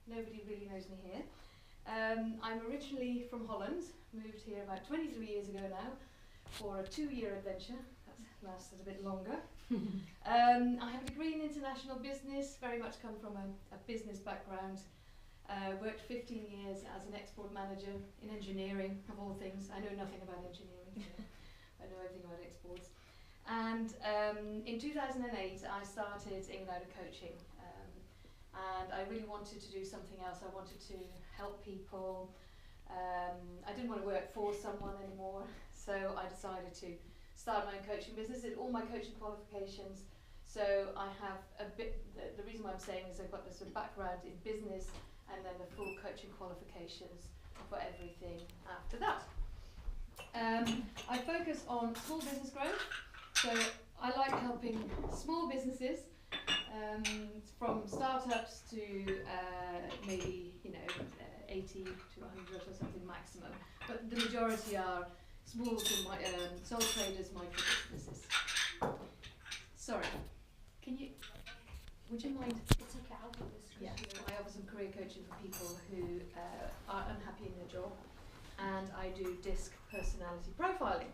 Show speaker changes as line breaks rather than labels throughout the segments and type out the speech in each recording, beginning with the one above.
nobody really knows me here. I'm originally from Holland, moved here about 23 years ago now for a 2-year adventure. That's lasted a bit longer. I have a degree in international business, very much come from a business background. Worked 15 years as an export manager in engineering, of all things. I know nothing about engineering, so I know everything about exports. And in 2008 I started Inge Dowden Coaching, and I really wanted to do something else. I wanted to help people. I didn't want to work for someone anymore, so I decided to start my own coaching business, did all my coaching qualifications. So I have a bit, the reason why I'm saying is I've got this sort of background in business and then the full coaching qualifications for everything after that. I focus on small business growth, so I like helping small businesses from startups to maybe 80 to 100 or something maximum, but the majority are small to sole traders, micro businesses. Sorry, would you mind?
It's okay, I'll do this.
Yeah, I offer some career coaching for people who are unhappy in their job, and I do DISC personality profiling.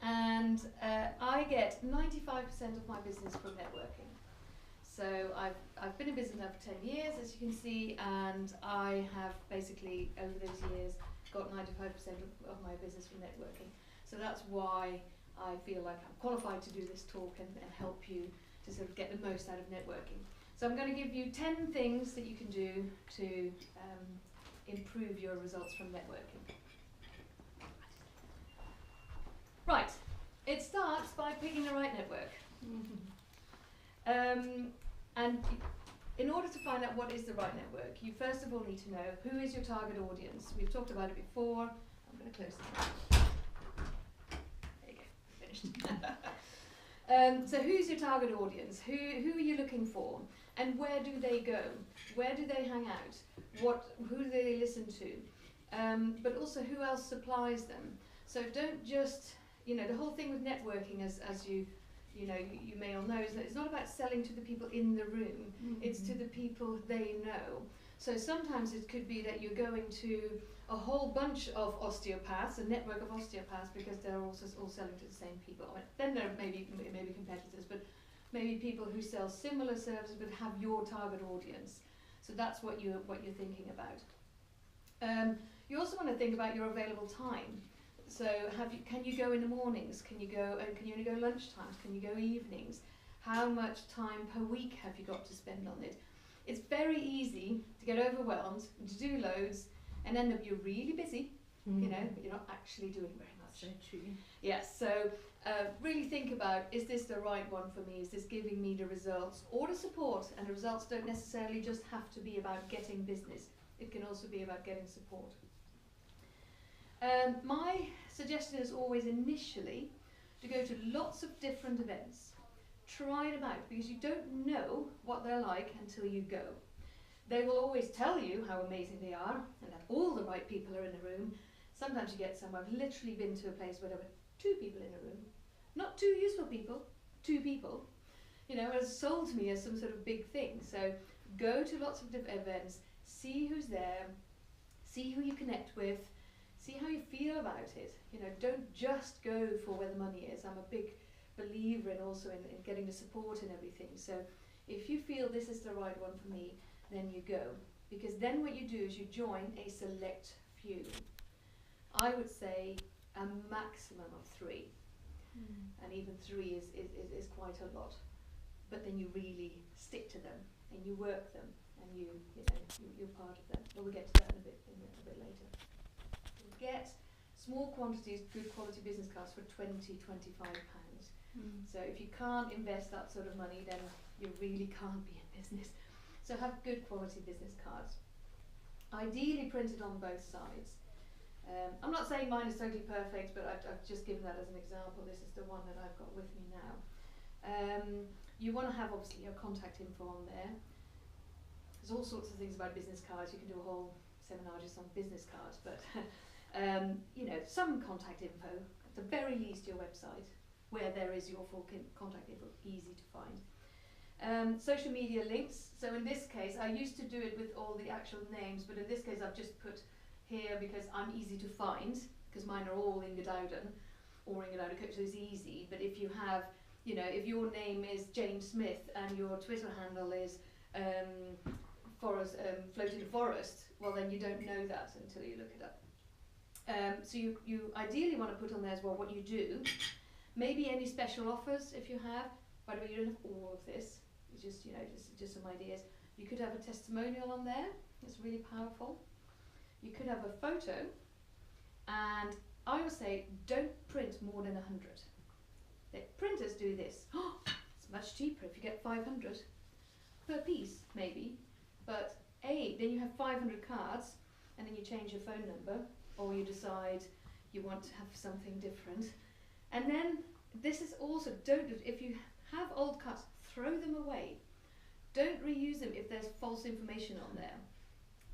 And I get 95% of my business from networking. So I've been in business now for 10 years, as you can see, and I have basically, over those years, got 95% of my business from networking. So that's why I feel like I'm qualified to do this talk and help you to sort of get the most out of networking. So I'm going to give you 10 things that you can do to improve your results from networking. Right, it starts by picking the right network. And in order to find out what is the right network, you first of all need to know who is your target audience. We've talked about it before. I'm going to close this. There you go, finished. So who's your target audience? Who are you looking for? And where do they go? Where do they hang out? Who do they listen to? But also who else supplies them? So don't just, the whole thing with networking, as you may all know, is that it's not about selling to the people in the room, it's to the people they know. So sometimes it could be that you're going to a whole bunch of osteopaths, a network of osteopaths, because they're also all selling to the same people. Then there may be competitors, but maybe people who sell similar services but have your target audience. So that's what you're thinking about. You also want to think about your available time. So can you go in the mornings? Can you only go lunchtimes? Can you go evenings? How much time per week have you got to spend on it? It's very easy to get overwhelmed, to do loads, and end up you're really busy, but you're not actually doing very much.
So true.
Yes, so really think about, is this the right one for me? Is this giving me the results or the support? And the results don't necessarily just have to be about getting business. It can also be about getting support. My suggestion is always initially to go to lots of different events. Try them out, because you don't know what they're like until you go. They will always tell you how amazing they are and that all the right people are in the room. Sometimes you get some. I've literally been to a place where there were 2 people in a room. Not 2 useful people, 2 people. It was sold to me as some sort of big thing. So go to lots of different events, see who's there, see who you connect with, see how you feel about it. Don't just go for where the money is. I'm a big believer in also in getting the support and everything. So if you feel this is the right one for me, then you go. Because then what you do is you join a select few. I would say a maximum of 3. And even 3 is quite a lot. But then you really stick to them and you work them and you're part of them. But we'll get to that a bit later. Get small quantities, good quality business cards for £20, £25. So if you can't invest that sort of money, then you really can't be in business. So have good quality business cards. Ideally printed on both sides. I'm not saying mine is totally perfect, but I've just given that as an example. This is the one that I've got with me now. You want to have obviously your contact info on there. There's all sorts of things about business cards. You can do a whole seminar just on business cards, but some contact info, at the very least your website, where there is your full contact info, easy to find. Social media links. So in this case, I used to do it with all the actual names, but in this case I've just put here because I'm easy to find, because mine are all Inge Dowden or Inge Dowden Coach, so it's easy. But if you have, you know, if your name is Jane Smith and your Twitter handle is Floating Forest, well then you don't know that until you look it up. So you ideally want to put on there as well what you do, maybe any special offers if you have. By the way, you don't have all of this. It's just, you know, just some ideas. You could have a testimonial on there. It's really powerful. You could have a photo, and I would say don't print more than 100. The printers do this. Oh, it's much cheaper if you get 500 per piece, maybe. But then you have 500 cards, and then you change your phone number, or you decide you want to have something different. And then this is also, if you have old cards, throw them away. Don't reuse them if there's false information on there.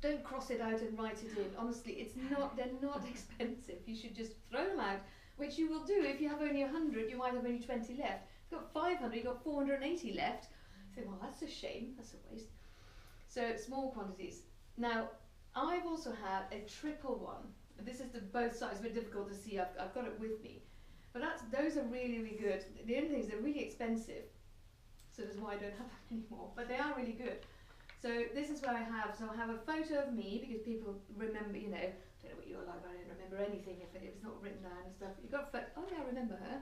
Don't cross it out and write it in. Honestly, they're not expensive. You should just throw them out, which you will do. If you have only 100, you might have only 20 left. If you've got 500, you've got 480 left. You think, well, that's a shame, that's a waste. So small quantities. Now, I've also had a triple one. This is both sides, a bit difficult to see. I've got it with me. But those are really, really good. The only thing is they're really expensive. So that's why I don't have them anymore. But they are really good. So this is where I have a photo of me, because people remember, you know, I don't know what you're like, but I don't remember anything if it's not written down and stuff. You've got a photo, oh yeah, I remember her.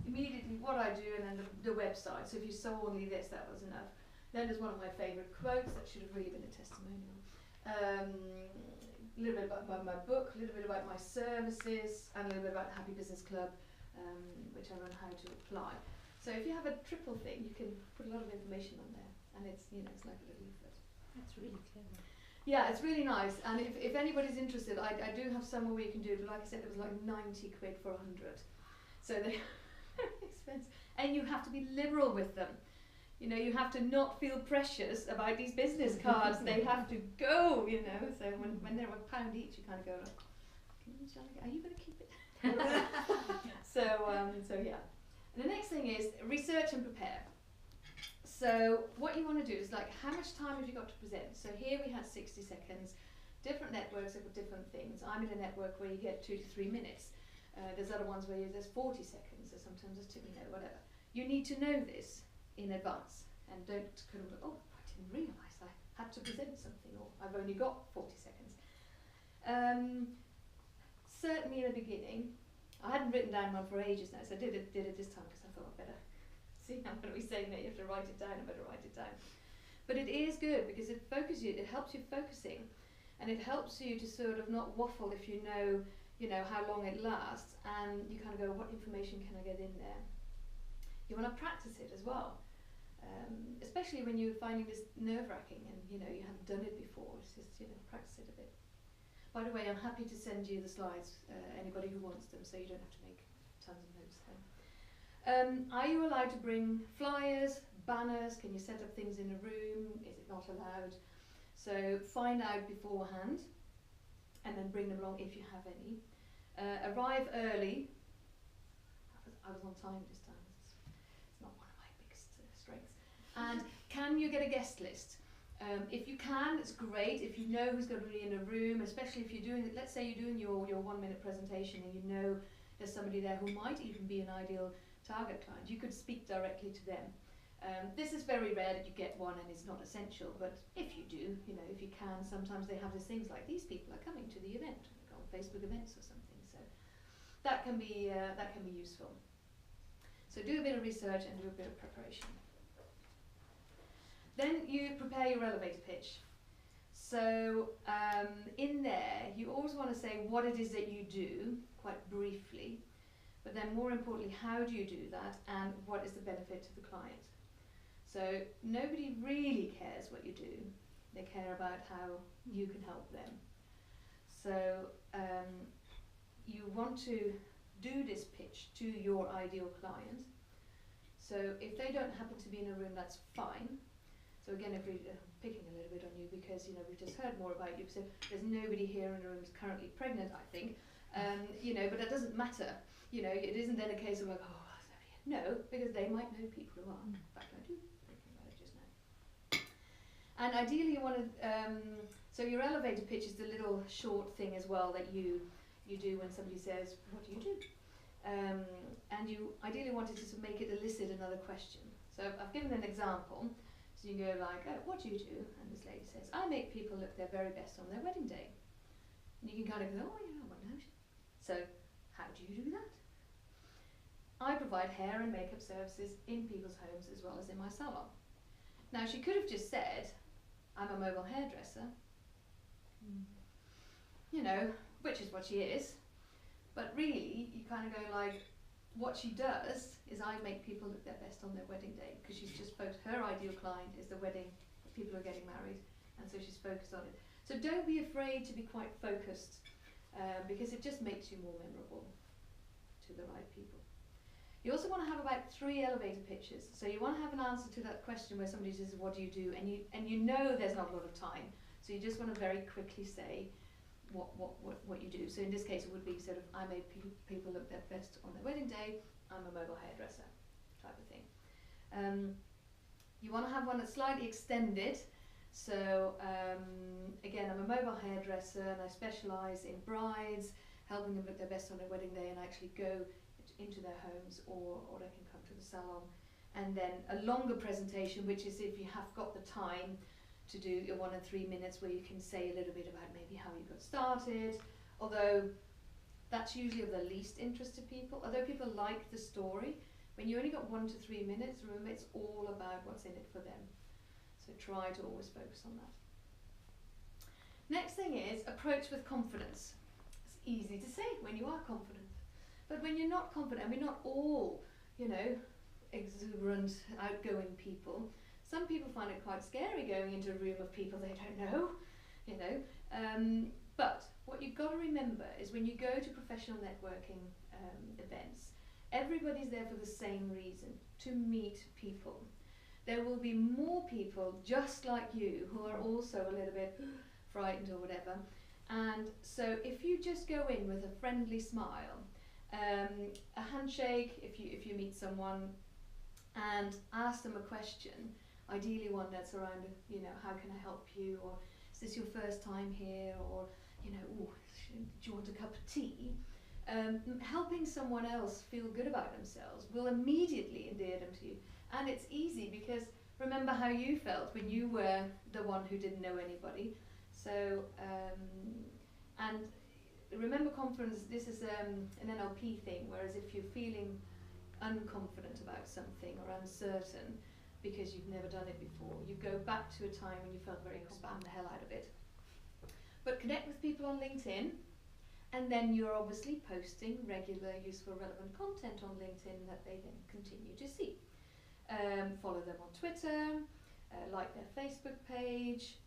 Immediately what I do, and then the website. So if you saw only this, that was enough. Then there's one of my favourite quotes, that should have really been a testimonial. A little bit about my book, a little bit about my services, and a little bit about Happy Business Club, which I run how to apply. So if you have a triple thing, you can put a lot of information on there, and it's, you know, it's like a little leaflet.
That's really clever.
Yeah, it's really nice, and if anybody's interested, I do have somewhere where you can do it, but like I said, it was like 90 quid for 100. So they're very expensive, and you have to be liberal with them. You know, you have to not feel precious about these business cards. They have to go, you know. So when they're £1 each, you kind of go, are you going to keep it? So yeah. And the next thing is research and prepare. So what you want to do is, like, how much time have you got to present? So here we had 60 seconds. Different networks have got different things. I'm in a network where you get 2 to 3 minutes. There's other ones where there's 40 seconds, or sometimes there's 2 minutes, whatever. You need to know this in advance, and don't kind of, oh, I didn't realise I had to present something, or I've only got 40 seconds. Certainly in the beginning, I hadn't written down one for ages now, so I did it this time because I thought I'd better see. I'm going to be saying that you have to write it down. I better write it down. But it is good because it focuses you. It helps you focusing, and it helps you to sort of not waffle if you know how long it lasts, and you kind of go, what information can I get in there? You want to practice it as well. Especially when you're finding this nerve-wracking and you haven't done it before. It's just practice it a bit. By the way, I'm happy to send you the slides, anybody who wants them, so you don't have to make tons of notes then. Are you allowed to bring flyers, banners? Can you set up things in a room? Is it not allowed? So find out beforehand and then bring them along if you have any. Arrive early. I was on time this time. It's not one of my biggest strengths. And can you get a guest list? If you can, it's great. If you know who's going to be in a room, especially if you're doing it, let's say you're doing your 1 minute presentation and you know there's somebody there who might even be an ideal target client, you could speak directly to them. This is very rare that you get one, and it's not essential, but if you do, if you can, sometimes they have these things like, these people are coming to the event, like on Facebook events or something, so that can be useful. So do a bit of research and do a bit of preparation. Then you prepare your elevator pitch. So in there, you always want to say what it is that you do, quite briefly, but then more importantly, how do you do that, and what is the benefit to the client? So nobody really cares what you do. They care about how you can help them. So you want to do this pitch to your ideal client. So if they don't happen to be in a room, that's fine. So again, if we're picking a little bit on you because we've just heard more about you. So there's nobody here in the room who's currently pregnant, I think. But that doesn't matter. It isn't then a case of like, oh, there's nobody in. No, because they might know people who are. In fact, I do, thinking about it just now. And ideally you want to, so your elevator pitch is the little short thing as well that you do when somebody says, what do you do? And you ideally wanted to make it elicit another question. So I've given an example. So you go like, oh, what do you do? And this lady says, I make people look their very best on their wedding day. And you can kind of go, oh, yeah, what knows? So how do you do that? I provide hair and makeup services in people's homes as well as in my salon. Now she could have just said, I'm a mobile hairdresser, you know, which is what she is. But really, you kind of go like, what she does is I make people look their best on their wedding day, because she's just focused, her ideal client is the wedding, people who are getting married, and so she's focused on it. So don't be afraid to be quite focused, because it just makes you more memorable to the right people. You also want to have about 3 elevator pitches. So you want to have an answer to that question where somebody says, what do you do? And you know there's not a lot of time. So you just want to very quickly say what you do. So in this case it would be sort of, I make people look their best on their wedding day, I'm a mobile hairdresser type of thing. You want to have one that's slightly extended. So again, I'm a mobile hairdresser and I specialise in brides, helping them look their best on their wedding day, and I actually go into their homes or they can come to the salon. And then a longer presentation, which is if you have got the time to do your 1 and 3 minutes, where you can say a little bit about maybe how you got started, although that's usually of the least interest to people. Although people like the story, when you only got 1 to 3 minutes, remember it's all about what's in it for them. So try to always focus on that. Next thing is approach with confidence. It's easy to say when you are confident, but when you're not confident, and we're not all, you know, exuberant, outgoing people. Some people find it quite scary going into a room of people they don't know, you know. But what you've got to remember is when you go to professional networking events, everybody's there for the same reason, to meet people. There will be more people just like you who are also a little bit frightened or whatever. And so if you just go in with a friendly smile, a handshake if you meet someone, and ask them a question, ideally one that's around, you know, how can I help you, or is this your first time here, or, you know, ooh, do you want a cup of tea? Helping someone else feel good about themselves will immediately endear them to you. And it's easy because remember how you felt when you were the one who didn't know anybody. So, and remember confidence, this is an NLP thing, whereas if you're feeling unconfident about something or uncertain because you've never done it before, you go back to a time when you felt very confident, the hell out of it. But connect with people on LinkedIn, and then you're obviously posting regular, useful, relevant content on LinkedIn that they then continue to see. Follow them on Twitter, like their Facebook page,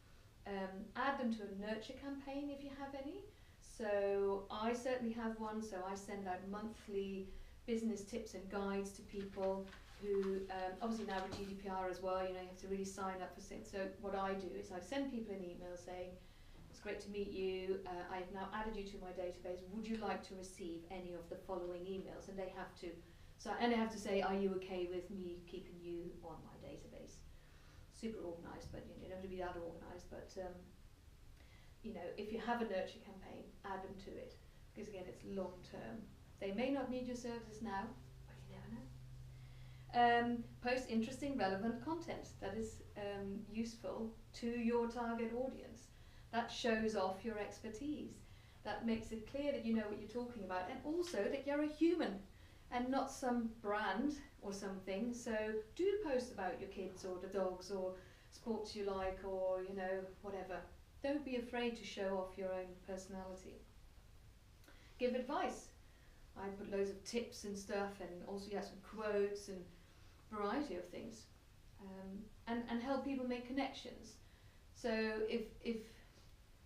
add them to a nurture campaign if you have any. So I certainly have one, so I send out monthly business tips and guides to people who, obviously now with GDPR as well, you know, you have to really sign up for things. So what I do is I send people an email saying, it's great to meet you, I've now added you to my database, would you like to receive any of the following emails? And they have to, and they have to say, are you okay with me keeping you on my database? Super organised, but you don't have to be that organised, but you know, if you have a nurture campaign, add them to it, because again, it's long term. They may not need your services now, but you never know. Post interesting, relevant content that is useful to your target audience. That shows off your expertise. That makes it clear that you know what you're talking about, and also that you're a human and not some brand or something. So do post about your kids or the dogs or sports you like, or you know, whatever. Don't be afraid to show off your own personality. Give advice. I put loads of tips and stuff, and also some quotes and variety of things, and help people make connections. So if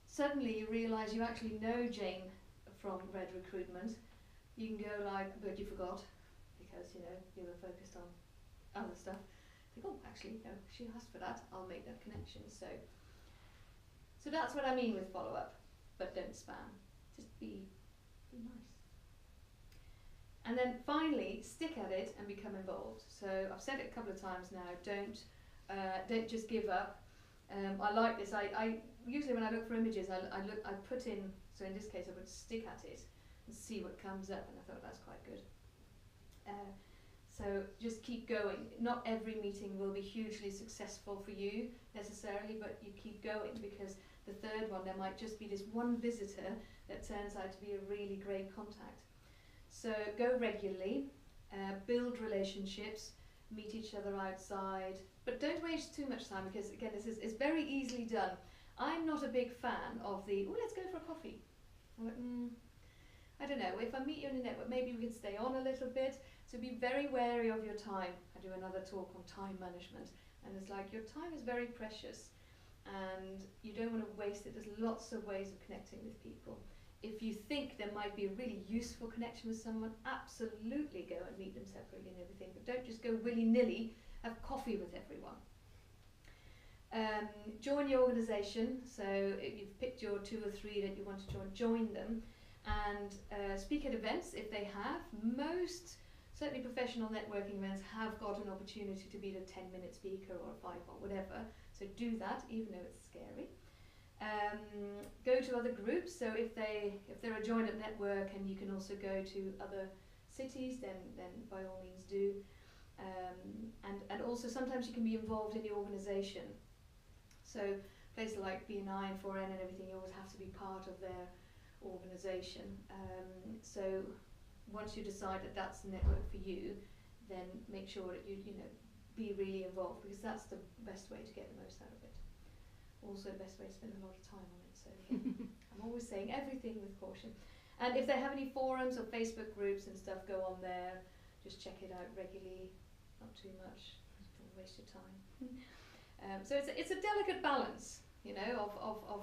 suddenly you realise you actually know Jane from Red Recruitment, you can go like, but you forgot, because you know you were focused on other stuff. Think, oh, actually, no, she asked for that. I'll make that connection. So that's what I mean with follow up, but don't spam. Just be nice. And then finally, stick at it and become involved. So I've said it a couple of times now, don't just give up. I like this. I usually when I look for images, I put in, so in this case I would stick at it and see what comes up, and I thought that's quite good. So just keep going. Not every meeting will be hugely successful for you necessarily, but you keep going, because the third one, there might just be this one visitor that turns out to be a really great contact. So go regularly, build relationships, meet each other outside, but don't waste too much time, because again, it's very easily done. I'm not a big fan of the, oh, let's go for a coffee. I'm like, I don't know, if I meet you in a network, maybe we can stay on a little bit. So be very wary of your time. I do another talk on time management, and it's like your time is very precious and you don't want to waste it. There's lots of ways of connecting with people. If you think there might be a really useful connection with someone, absolutely go and meet them separately and everything, but don't just go willy-nilly, have coffee with everyone. Join your organisation, so if you've picked your 2 or 3 that you want to join them, and speak at events if they have. Most, certainly professional networking events, have got an opportunity to be the 10-minute speaker or a 5 or whatever, so do that even though it's scary. Go to other groups, so if they're a joined up network and you can also go to other cities, then by all means do. And also sometimes you can be involved in the organisation. So places like BNI and 4N and everything, you always have to be part of their organisation. So once you decide that that's the network for you, then make sure that you be really involved, because that's the best way to get the most out of it. Also the best way to spend a lot of time on it. So yeah, I'm always saying everything with caution. And if they have any forums or Facebook groups and stuff, go on there. Just check it out regularly, not too much. Don't waste your time. So it's a delicate balance, of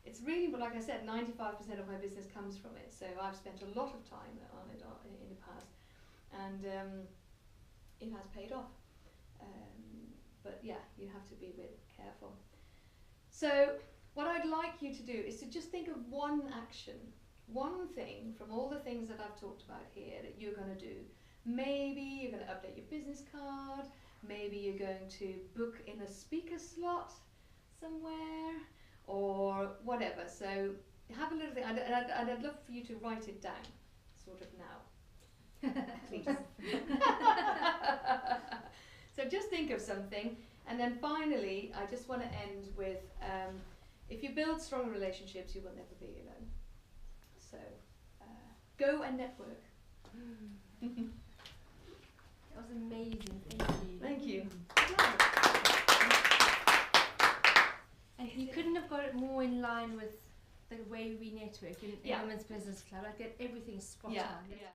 it's really, like I said, 95% of my business comes from it. So I've spent a lot of time on it in the past, and it has paid off. But yeah, you have to be a bit careful. So what I'd like you to do is to just think of one action, one thing from all the things that I've talked about here that you're going to do. Maybe you're going to update your business card. Maybe you're going to book in a speaker slot somewhere, or whatever. So have a little thing, and I'd love for you to write it down, sort of now, please. So just think of something, and then finally, I just want to end with, if you build strong relationships, you will never be alone. So go and network.
That was amazing, thank you.
Thank you.
And you couldn't have got it more in line with the way we network in Women's Business Club. I get everything spot on.
Yeah.